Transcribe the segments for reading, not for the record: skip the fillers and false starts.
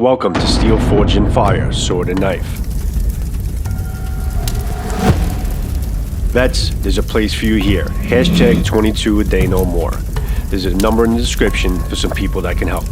Welcome to Steel Forged in Fire, Sword and Knife. Vets, there's a place for you here. Hashtag 22 a day no more. There's a number in the description for some people that can help.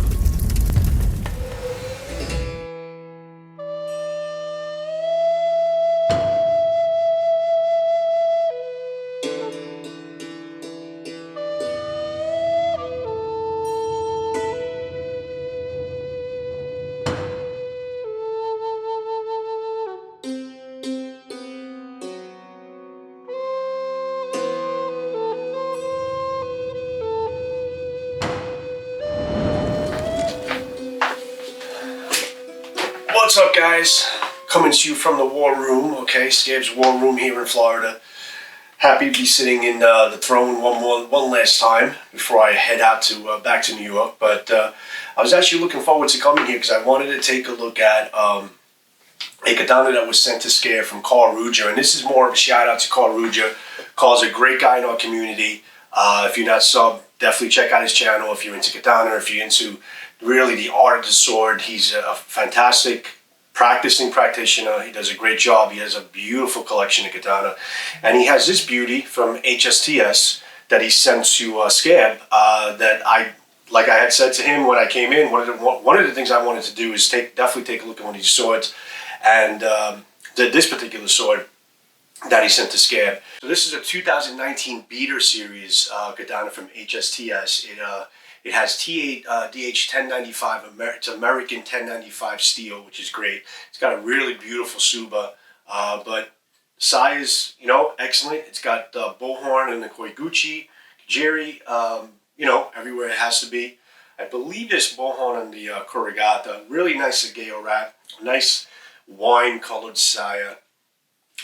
What's up, guys? Coming to you from the war room, okay? Scab's war room here in Florida. Happy to be sitting in the throne one last time before I head out to back to New York. But I was actually looking forward to coming here because I wanted to take a look at a katana that was sent to Scab from Karl, and this is more of a shout out to Karl. Karl's a great guy in our community. If you're not sub, definitely check out his channel. If you're into katana, if you're into really the art of the sword, he's a fantastic practicing practitioner. He does a great job. He has a beautiful collection of katana, and he has this beauty from HSTS that he sent to Scab. That like I had said to him when I came in, one of the things I wanted to do is definitely take a look at one of these swords, and this particular sword that he sent to Scab. So this is a 2019 beater series katana from HSTS. It has T8 DH 1095, it's American 1095 steel, which is great. It's got a really beautiful Suba, but size, excellent. It's got the bullhorn and the Koiguchi, Kajiri, everywhere it has to be. I believe this bullhorn on the Kurigata, really nice Sageo wrap, nice wine-colored saya,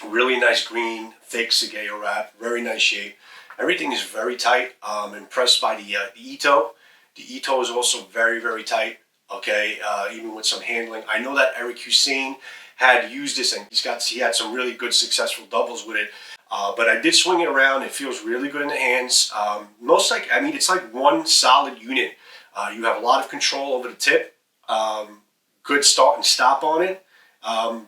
really nice green, thick Sageo wrap, very nice shape. Everything is very tight. I'm impressed by the Ito. The Ito is also very, very tight, okay, even with some handling. I know that Eric Hussein had used this, and he had some really good successful doubles with it. But I did swing it around. It feels really good in the hands. It's like one solid unit. You have a lot of control over the tip. Good start and stop on it.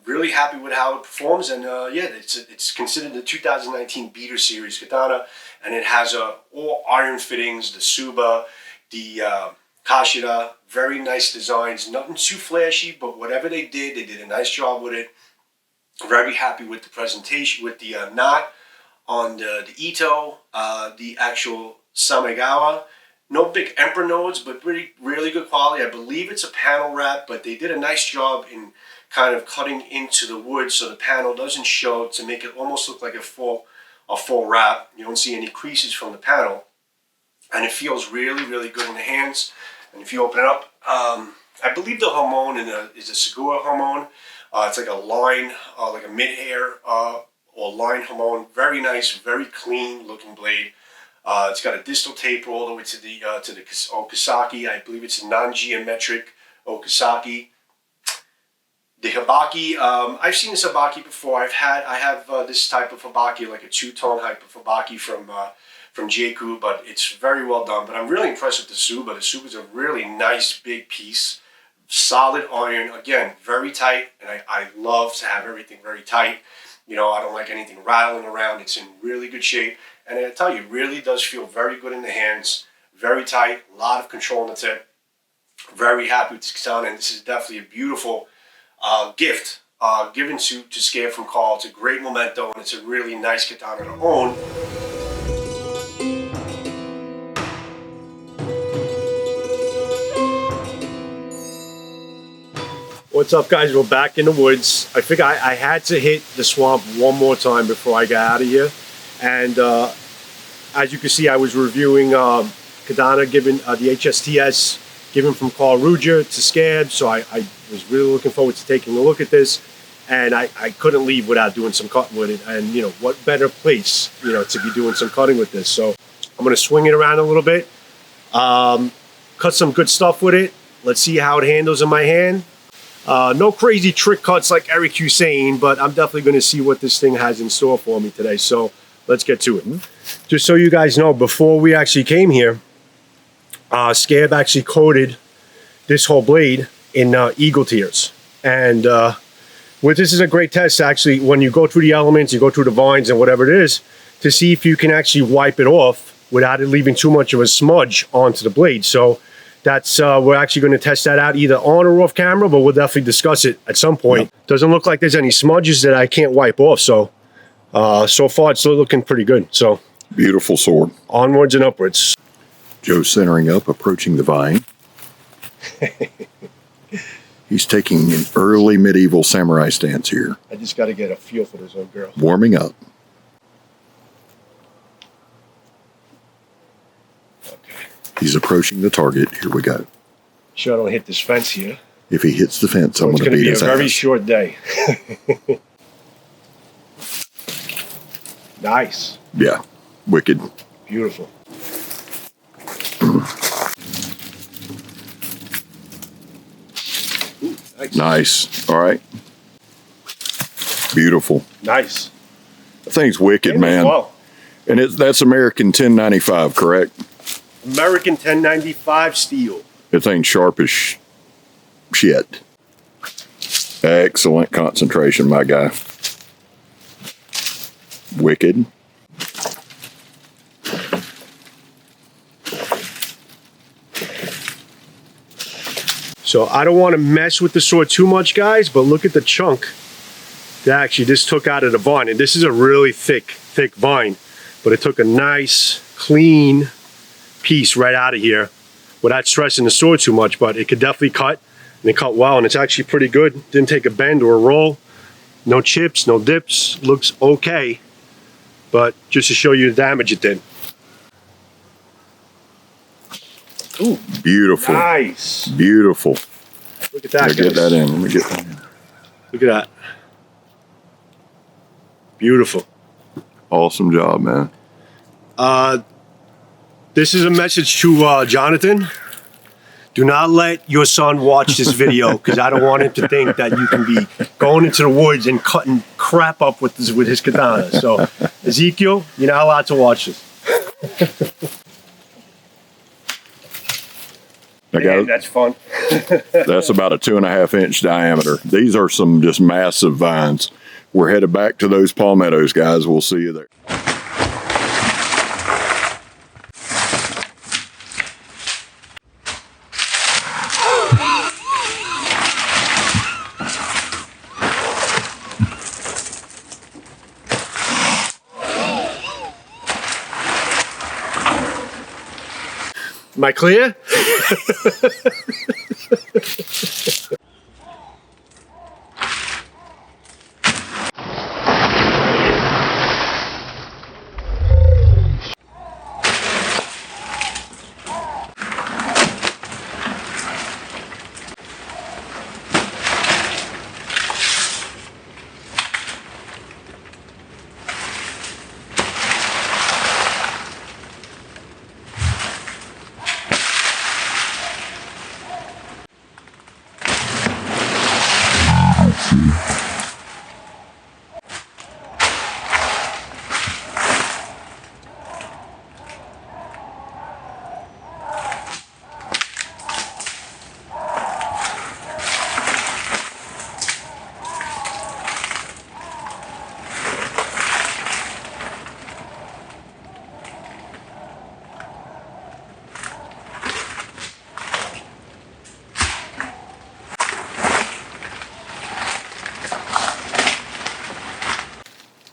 Really happy with how it performs, and it's considered the 2019 beater series katana, and it has all iron fittings, the Suba, the Kashida, very nice designs, nothing too flashy, but whatever they did a nice job with it. Very happy with the presentation, with the knot on the Ito, the actual Samegawa. No big emperor nodes, but really good quality. I believe it's a panel wrap, but they did a nice job in kind of cutting into the wood so the panel doesn't show, to make it almost look like a full wrap. You don't see any creases from the panel. And it feels really, really good in the hands. And if you open it up, I believe the Hamon is a Segura Hamon. It's like a line, like a mid-hair or line Hamon. Very nice, very clean looking blade. It's got a distal taper all the way to the Okasaki. I believe it's a non-geometric Okasaki. The Habaki, I've seen this Habaki before. I have this type of Habaki, like a two-tone type of Habaki from Jaku, but it's very well done. But I'm really impressed with the Suba. The Suba is a really nice big piece, solid iron, again, very tight, and I love to have everything very tight. I don't like anything rattling around. It's in really good shape, and I tell you, it really does feel very good in the hands, very tight, a lot of control on the tip. Very happy with this katana, and this is definitely a beautiful gift given to Scab from Karl. It's a great memento, and it's a really nice katana to own. What's up, guys? We're back in the woods. I think I had to hit the swamp one more time before I got out of here. And as you can see, I was reviewing katana given the HSTS given from Karl to Scab. So I was really looking forward to taking a look at this. And I couldn't leave without doing some cutting with it. And what better place, to be doing some cutting with this. So I'm going to swing it around a little bit, cut some good stuff with it. Let's see how it handles in my hand. No crazy trick cuts like Eric Hussein, but I'm definitely going to see what this thing has in store for me today. So let's get to it. Just so you guys know, before we actually came here, Scab actually coated this whole blade in eagle tears. And this is a great test, actually, when you go through the elements, you go through the vines and whatever it is, to see if you can actually wipe it off without it leaving too much of a smudge onto the blade. So that's we're actually going to test that out either on or off camera, but we'll definitely discuss it at some point. Yep. Doesn't look like there's any smudges that I can't wipe off, so so far it's still looking pretty good. So beautiful sword. Onwards and upwards. Joe centering up, approaching the vine. He's taking an early medieval samurai stance here. I just got to get a feel for this old girl. Warming up. Okay. He's approaching the target. Here we go. Sure, I don't hit this fence here. If he hits the fence, I'm going to beat his ass. It's going to be a very short day. Nice. Yeah, wicked. Beautiful. Nice. All right. Beautiful. Nice. That thing's wicked, man. Well. And that's American 1095, correct? American 1095 steel. That thing's sharp as shit. Excellent concentration, my guy. Wicked. So I don't want to mess with the sword too much, guys, but look at the chunk that actually this took out of the vine. And this is a really thick vine, but it took a nice, clean piece right out of here without stressing the sword too much, but it could definitely cut, and it cut well, and it's actually pretty good. Didn't take a bend or a roll. No chips, no dips. Looks okay, but just to show you the damage it did. Ooh, beautiful. Nice. Beautiful. Look at that, guys. Get that in. Let me get that in. Look at that. Beautiful. Awesome job, man. This is a message to Jonathan. Do not let your son watch this video, because I don't want him to think that you can be going into the woods and cutting crap up with his katana. So, Ezekiel, you're not allowed to watch this. That's fun. That's about a 2.5 inch diameter. These are some just massive vines. We're headed back to those palmettos, guys. We'll see you there. Am I clear?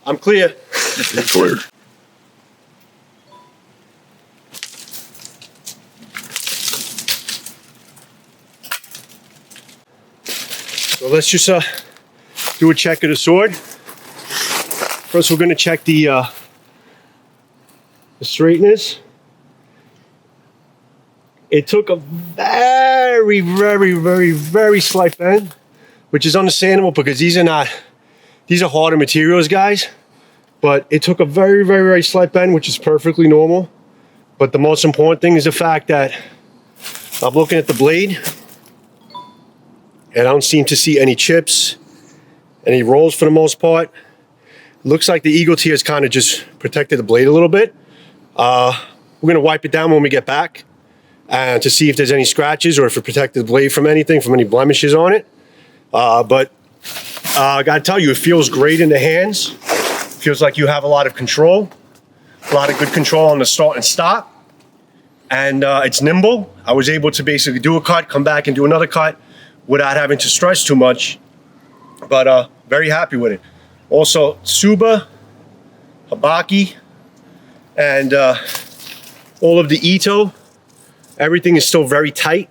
I'm clear. Clear. So let's just do a check of the sword. First, we're going to check the straightness. It took a very, very, very, very slight bend, which is understandable because these are harder materials, guys. But it took a very, very, very slight bend, which is perfectly normal. But the most important thing is the fact that I'm looking at the blade and I don't seem to see any chips, any rolls for the most part. Looks like the eagle tears kind of just protected the blade a little bit. We're gonna wipe it down when we get back and to see if there's any scratches or if it protected the blade from anything, from any blemishes on it. But I gotta tell you, it feels great in the hands. Feels like you have a lot of control, a lot of good control on the start and stop. And it's nimble. I was able to basically do a cut, come back and do another cut without having to stress too much. But very happy with it. Also, Tsuba, Habaki, and all of the Ito, everything is still very tight.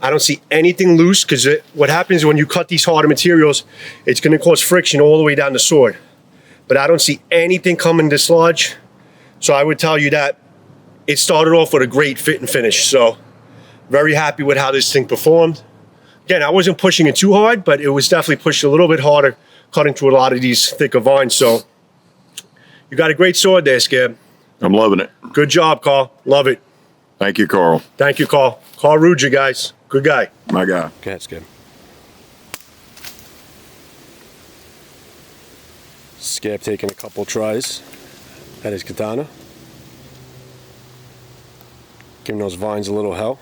I don't see anything loose, because what happens when you cut these harder materials, it's going to cause friction all the way down the sword. But I don't see anything coming dislodge. So I would tell you that it started off with a great fit and finish. So very happy with how this thing performed. Again, I wasn't pushing it too hard, but it was definitely pushed a little bit harder, cutting through a lot of these thicker vines. So you got a great sword there, Scab. I'm loving it. Good job, Karl. Love it. Thank you, Karl. Thank you, Karl. Karl Ruger, guys. Good guy. My guy. Go ahead, Scab. Scab taking a couple tries at his katana. Giving those vines a little hell.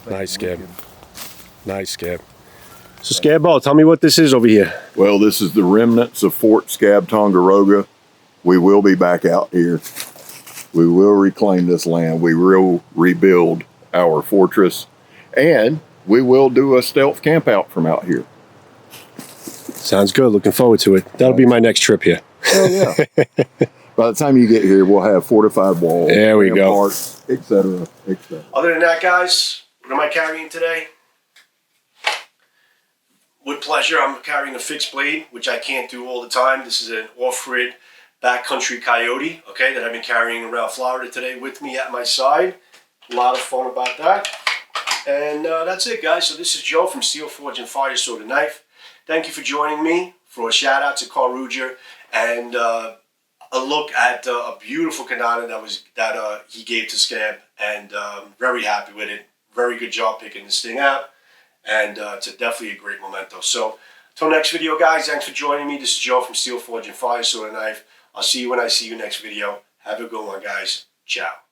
Nice, Scab. Nice, Scab. So, Scab Ball, tell me what this is over here. Well, this is the remnants of Fort Scab Tongaroga. We will be back out here. We will reclaim this land. We will rebuild our fortress. And we will do a stealth camp out from out here. Sounds good. Looking forward to it. That'll be my next trip here. Hell yeah. By the time you get here, we'll have fortified walls. There we go. Etc., etc. Other than that, guys, what am I carrying today? With pleasure, I'm carrying a fixed blade, which I can't do all the time. This is an off-grid backcountry coyote, okay, that I've been carrying around Florida today with me at my side. A lot of fun about that. And that's it, guys. So this is Joe from Steel Forge and Fire Sword and Knife. Thank you for joining me for a shout out to Karl Ruger and a look at a beautiful katana that he gave to Scab, and very happy with it. Very good job picking this thing out, and it's definitely a great memento. So until next video, guys, thanks for joining me. This is Joe from Steel Forge and Fire Sword and Knife. I'll see you when I see you next video. Have a good one, guys. Ciao.